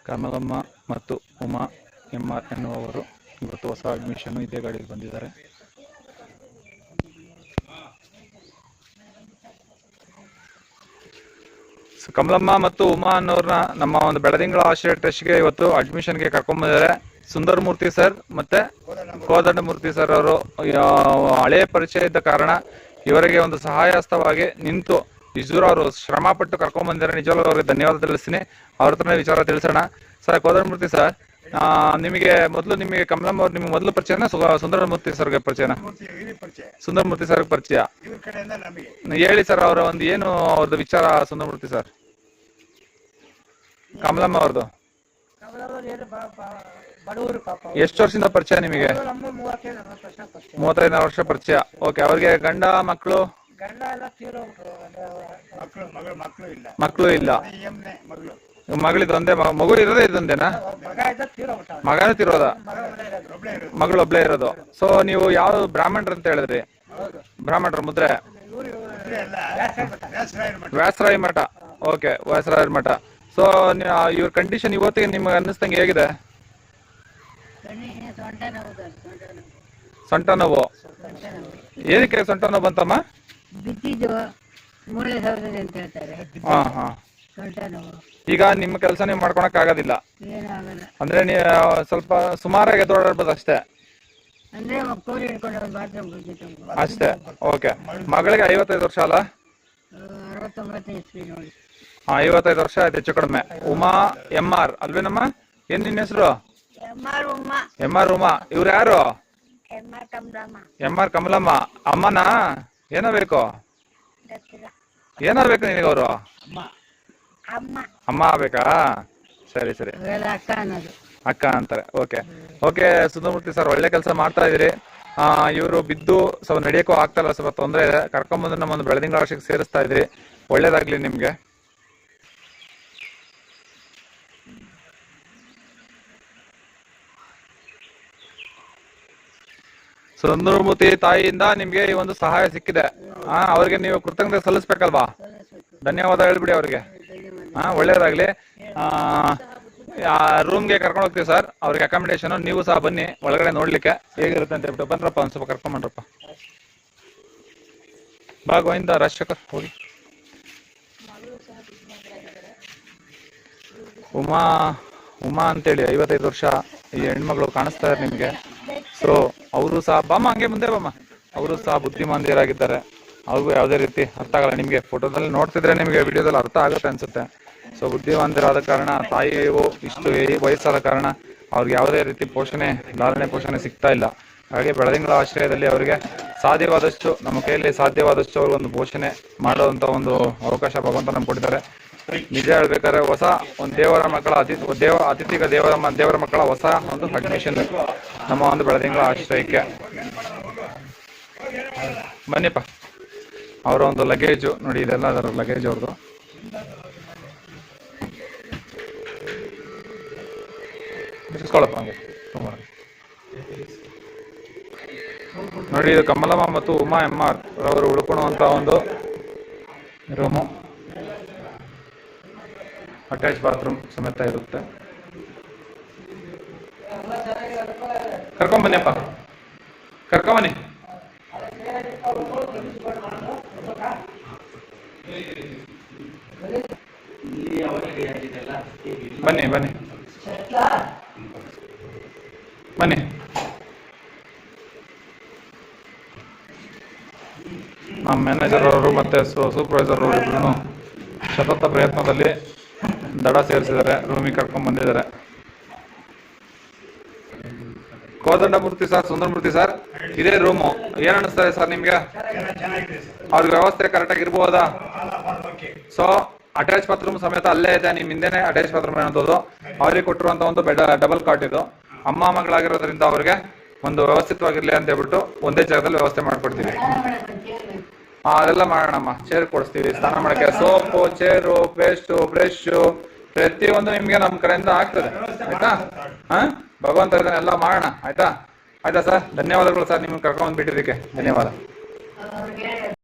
ಕಮಲಮ್ಮ ಮತ್ತು ಉಮಾ MR ಎನ್ನುವವರು ಇವತ್ತು ಹೊಸ ಅಡ್ಮಿಷನ್ ಇದೇ ಗಾಡಿಗೆ ಬಂದಿದ್ದಾರೆ. ಕಮಲಮ್ಮ ಮತ್ತು ಉಮಾ ಅನ್ನೋರ್ನ ನಮ್ಮ ಒಂದು ಬೆಳದಿಂಗಳ ಆಶ್ರಯ ಟ್ರಸ್ಟ್ಗೆ ಇವತ್ತು ಅಡ್ಮಿಷನ್ಗೆ ಕರ್ಕೊಂಡ್ಬಂದಿದ್ದಾರೆ. ಸುಂದರ್ ಮೂರ್ತಿ ಸರ್ ಮತ್ತೆ ಕೋದಂಡ ಮೂರ್ತಿ ಸರ್ ಅವರು ಹಳೆಯ ಪರಿಚಯ ಇದ್ದ ಕಾರಣ ಇವರಿಗೆ ಒಂದು ಸಹಾಯ ಹಸ್ತವಾಗಿ ನಿಂತು ಇಜೂರು ಅವರು ಶ್ರಮ ಪಟ್ಟು ಕರ್ಕೊಂಡ್ ಬಂದಿದ್ದಾರೆ. ನಿಜವಾಗ್ಲೂ ಅವ್ರಿಗೆ ಧನ್ಯವಾದ ತಿಳಿಸ್ತೀನಿ. ಅವ್ರ ಹತ್ರನೇ ವಿಚಾರ ತಿಳಿಸೋಣ. ಸರ್ ಕೋದಂಡ ಮೂರ್ತಿ ಸರ್, ನಿಮಗೆ ಕಮಲಮ್ಮ ಅವ್ರು ನಿಮ್ಗೆ ಮೊದಲು ಪರಿಚಯನ ಸುಂದರ ಮೂರ್ತಿ ಸರ್ಗೆ ಪರಿಚಯನ? ಸುಂದರ ಮೂರ್ತಿ ಸರ್ ಪರಿಚಯ ಹೇಳಿ ಸರ್. ಅವರ ಒಂದು ಏನು ಅವ್ರದ್ದು ವಿಚಾರ ಸುಂದರ ಮೂರ್ತಿ ಸರ್? ಕಮಲಮ್ಮ ಅವ್ರದ್ದು ಎಷ್ಟು ವರ್ಷದಿಂದ ಪರಿಚಯ ನಿಮಗೆ? 35 ವರ್ಷ ಪರಿಚಯ. ಓಕೆ. ಅವ್ರಿಗೆ ಗಂಡ ಮಕ್ಕಳು? ಮಕ್ಕಳು ಇಲ್ಲ. ಮಗಳಿದೊಂದೇ ಮಗು ಇರೋದೇ ಇದೊಂದೇನಾ? ಮಗನೂ ತಿರೋದ, ಮಗಳು ಒಬ್ಳೇ ಇರೋದು. ಸೊ ನೀವು ಯಾವ ಬ್ರಾಹ್ಮಣರು ಅಂತ ಹೇಳಿದ್ರಿ? ಬ್ರಾಹ್ಮಣರ ಮುದ್ರೆ ವ್ಯಾಸರಾಯ ಮಠ. ಓಕೆ, ವ್ಯಾಸರಾಯ ಮಠ. ಸೊ ಇವ್ರ ಕಂಡೀಷನ್ ಇವತ್ತಿಗೆ ನಿಮ್ಗೆ ಅನ್ನಿಸ್ತಂಗೆ ಹೇಗಿದೆ? ಸೊಂಟ ನೋವು. ಏನಕ್ಕೆ ಸೊಂಟ ನೋವು ಬಂತಮ್ಮ? ಹಾ ಹಾ. ಈಗ ನಿಮ್ಮ ಕೆಲಸ ನೀವು ಮಾಡ್ಕೊಳಕ್ ಆಗೋದಿಲ್ಲ ಅಂದ್ರೆ ಸ್ವಲ್ಪ ಸುಮಾರಾಗಿ ಎದ್ದೋಡಾಡ್ಬೋದು ಅಷ್ಟೇ ಅಷ್ಟೇ. ಓಕೆ. ಮಗಳಿಗೆ 55 ವರ್ಷ ಅಲ್ಲ? 55 ವರ್ಷ ಆಯ್ತು ಹೆಚ್ಚು ಕಡಿಮೆ. ಉಮಾ MR ಅಲ್ವೇನಮ್ಮ? ಏನ್ ನಿನ್ನ ಹೆಸರು? MR ಉಮಾ. ಇವ್ರು ಯಾರು? MR ಕಮಲಮ್ಮ. ಅಮ್ಮನಾ? ಏನಾಗಬೇಕು? ಏನಾಗಬೇಕು ನಿನಗೆ? ಅವರು ಅಮ್ಮ ಆಗ್ಬೇಕಾ? ಸರಿ ಸರಿ, ಅಕ್ಕ ಅಂತಾರೆ. Okay okay. ಸುಂದರಮೂರ್ತಿ ಸರ್, ಒಳ್ಳೆ ಕೆಲಸ ಮಾಡ್ತಾ ಇದೀರಿ. ಇವರು ಬಿದ್ದು ಸ್ವಲ್ಪ ನಡೆಯಕ್ಕೂ ಆಗ್ತಾ ಇಲ್ಲ, ಸ್ವಲ್ಪ ತೊಂದರೆ ಇದೆ. ಕರ್ಕೊಂಡ್ಬಂದು ನಮ್ಮೊಂದು ಬೆಳದಿಂಗಳ ಆಶ್ರಯಕ್ಕೆ ಸೇರಿಸ್ತಾ ಇದ್ರಿ. ಒಳ್ಳೇದಾಗ್ಲಿ ನಿಮ್ಗೆ. ಸುಂದರಮೂರ್ತಿ ತಾಯಿಯಿಂದ ನಿಮ್ಗೆ ಈ ಒಂದು ಸಹಾಯ ಸಿಕ್ಕಿದೆ. ಅವ್ರಿಗೆ ನೀವು ಕೃತಜ್ಞತೆ ಸಲ್ಲಿಸ್ಬೇಕಲ್ವಾ? ಧನ್ಯವಾದ ಹೇಳ್ಬಿಡಿ ಅವ್ರಿಗೆ. ಒಳ್ಳೇದಾಗ್ಲಿ. ರೂಮ್ಗೆ ಕರ್ಕೊಂಡು ಹೋಗ್ತೀವಿ ಸರ್, ಅವ್ರಿಗೆ ಅಕಾಮಿಡೇಷನ್. ನೀವು ಸಹ ಬನ್ನಿ ಒಳಗಡೆ ನೋಡ್ಲಿಕ್ಕೆ ಹೇಗಿರುತ್ತೆ ಅಂತ ಹೇಳ್ಬಿಟ್ಟು. ಬನ್ರಪ್ಪ, ಒಂದ್ ಸ್ವಲ್ಪ ಕರ್ಕೊಂಡ್ಬನ್ರಪ್ಪ. ಬಾ ಗೋವಿಂದ, ರಾಜಶೇಖರ್ ಹೋಗಿ. ಉಮಾ ಅಂತೇಳಿ 55 ವರ್ಷ ಈ ಹೆಣ್ಮಗಳು ಕಾಣಿಸ್ತಾ ಇದ್ದಾರೆ ನಿಮ್ಗೆ. ಸೊ ಅವರು ಸಹ ಬಾಮ, ಹಂಗೆ ಮುಂದೆ ಬಾಮ. ಅವರು ಸಹ ಬುದ್ಧಿಮಾಂದ್ಯರಾಗಿದ್ದಾರೆ. ಅವ್ರಿಗೂ ಯಾವುದೇ ರೀತಿ ಅರ್ಥ ಆಗಲ್ಲ. ನಿಮ್ಗೆ ಫೋಟೋದಲ್ಲಿ ನೋಡ್ತಿದ್ರೆ ನಿಮ್ಗೆ ವಿಡಿಯೋದಲ್ಲಿ ಅರ್ಥ ಆಗುತ್ತೆ ಅನ್ಸುತ್ತೆ. ಸೊ ಬುದ್ಧಿವಂತರಾದ ಕಾರಣ, ತಾಯಿಯು ಇಷ್ಟು ವಯಸ್ಸಾದ ಕಾರಣ ಅವ್ರಿಗೆ ಯಾವುದೇ ರೀತಿ ಲಾಲನೆ ಪೋಷಣೆ ಸಿಗ್ತಾ ಇಲ್ಲ. ಹಾಗೆ ಬೆಳದಿಂಗಳ ಆಶ್ರಯದಲ್ಲಿ ಅವರಿಗೆ ಸಾಧ್ಯವಾದಷ್ಟು, ನಮ್ಮ ಕೈಯಲ್ಲಿ ಸಾಧ್ಯವಾದಷ್ಟು ಅವ್ರಿಗೊಂದು ಪೋಷಣೆ ಮಾಡುವಂತ ಒಂದು ಅವಕಾಶ ಭಗವಂತ ನಮ್ಗೆ ಕೊಟ್ಟಿದ್ದಾರೆ. ನಿಜ ಹೇಳ್ಬೇಕಾದ್ರೆ ಹೊಸ ಒಂದು ದೇವರ ಮಕ್ಕಳ ಅತಿಥಿಗ ದೇವರ ಮಕ್ಕಳ ಹೊಸ ಒಂದು ಅಡ್ಮಿಷನ್ ನಮ್ಮ ಒಂದು ಬೆಳದಿಂಗಳ ಆಶ್ರಯಕ್ಕೆ. ಬನ್ನಿಪ್ಪ. ಅವರ ಒಂದು ಲಗೇಜು ನೋಡಿ, ಇದೆಲ್ಲ ಅದರ ಲಗೇಜ್ ಅವ್ರದ್ದು. ಬಿಡಿಸ್ಕೊಳಪ್ಪ ಹಂಗೆ ನೋಡಿ. ಇದು ಕಮಲಮ್ಮ ಮತ್ತು ಉಮಾ MR ರವರು ಉಳ್ಕೊಳ್ಳುವಂತ ಒಂದು ರೂಮು. ಅಟ್ಯಾಚ್ ಬಾತ್ರೂಮ್ ಸಮೇತ ಇರುತ್ತೆ. ಕರ್ಕೊಂಬನ್ನಿಪ್ಪ, ಕರ್ಕೊಂಬನ್ನಿ. ಬನ್ನಿ ಬನ್ನಿ ಬನ್ನಿ. ನಮ್ಮ ಮ್ಯಾನೇಜರ್ ಅವರು ಮತ್ತೆ ಸೂಪರ್ವೈಸರ್ ಅವರು ಇಬ್ರು ಸತತ ಪ್ರಯತ್ನದಲ್ಲಿ ದಡ ಸೇರಿಸಿದ್ದಾರೆ, ರೂಮಿಗೆ ಕರ್ಕೊಂಡ್ ಬಂದಿದ್ದಾರೆ. ಕೋದಂಡ ಮೂರ್ತಿ ಸರ್, ಸುಂದರ ಮೂರ್ತಿ ಸರ್, ಇದೇ ರೂಮು. ಏನ್ ಅನಿಸ್ತಾರೆ ಸರ್ ನಿಮ್ಗೆ? ಅವ್ರಿಗೆ ವ್ಯವಸ್ಥೆ ಕರೆಕ್ಟಾಗಿ ಇರ್ಬೋದಾ? ಸೊ ಅಟ್ಯಾಚ್ ಬಾತ್ರೂಮ್ ಸಮೇತ ಅಲ್ಲೇ ಇದೆ. ನಿಮ್ ಹಿಂದೆನೆ ಅಟ್ಯಾಚ್ ಬಾತ್ರೂಮ್ ಏನಂತದ್ದು ಅವ್ರಿಗೆ ಕೊಟ್ಟಿರುವಂತ ಒಂದು ಡಬಲ್ ಕಾಟ್ ಇದು. ಅಮ್ಮ ಮಗಳಾಗಿರೋದ್ರಿಂದ ಅವ್ರಿಗೆ ಒಂದು ವ್ಯವಸ್ಥಿತವಾಗಿರ್ಲಿ ಅಂತ ಹೇಳ್ಬಿಟ್ಟು ಒಂದೇ ಜಾಗದಲ್ಲಿ ವ್ಯವಸ್ಥೆ ಮಾಡ್ಕೊಡ್ತೀವಿ. ಅದೆಲ್ಲ ಮಾಡೋಣಮ್ಮ. ಚೇರ್ ಕೊಡಿಸ್ತೀವಿ, ಸ್ನಾನ ಮಾಡಕ್ಕೆ ಸೋಪು, ಚೇರು, ಪೇಸ್ಟು, ಬ್ರಷ್ ಪ್ರತಿಯೊಂದು ನಿಮ್ಗೆ ನಮ್ಮ ಕಡೆಯಿಂದ ಆಗ್ತದೆ. ಆಯ್ತಾ? ಭಗವಂತ ಎಲ್ಲ ಮಾಡೋಣ. ಆಯ್ತಾ? ಆಯ್ತಾ ಸರ್? ಧನ್ಯವಾದಗಳು ಸರ್, ನಿಮ್ಗೆ ಕರ್ಕೊಂಡ್ ಬಂದ್ಬಿಟ್ಟಿದ್ದಕ್ಕೆ ಧನ್ಯವಾದ.